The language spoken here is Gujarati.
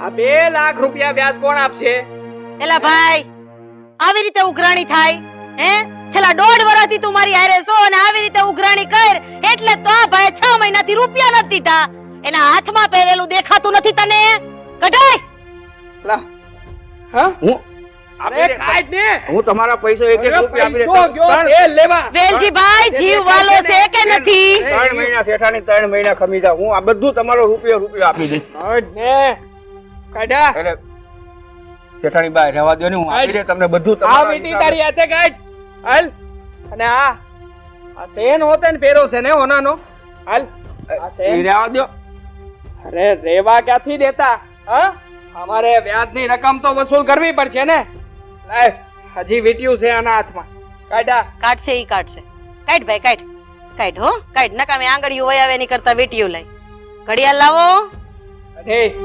આ 2 લાખ રૂપિયા વ્યાજ કોણ આપશે? એલા ભાઈ, આવી રીતે ઉઘરાણી થાય હે? છેલ્લા 1.5 વર્ષથી તું મારી હારે છો અને આવી રીતે ઉઘરાણી કર એટલે તો આ ભાઈ 6 મહિનાથી રૂપિયા નથી દીધા. એના હાથમાં પહેરેલું દેખાતું નથી તને? કઢાય લા હા અરે કાઢ ને. હું તમારા પૈસો એક રૂપિયા આપી પૈસો ગયો તેલ લેવા. વેલજી ભાઈ જીવ વાલો છે કે નથી? 3 મહિના શેઠાની 3 મહિના ખમી જા. હું આ બધું તમારો રૂપિયો આપી દઈશ. કાઢ ને. કાઢા. એટલે શેઠાની બહાર રહેવા દો ને, હું આપી દે તમને બધું. આ વીટી તારી હાથે કાઢ. હાલ. અને આ સેન હોતે ને પેરો છે ને હોનાનો. હાલ. આ સેન રહેવા દો. અરે રેવા ક્યાંથી દેતા? હા, અમારે વ્યાજની રકમ તો વસૂલ કરવી પડશે ને. લાય, હજી વીટ્યું છે આના હાથમાં. કાઢા. કાઢશે ઈ કાઢશે. કાઢ ભાઈ કાઢ. કાઢ હો, કાઢ. નકામે આંગળીઓ વયાવે ની કરતા વેટીયું લઈ. ઘડિયાળ લાવો. અરે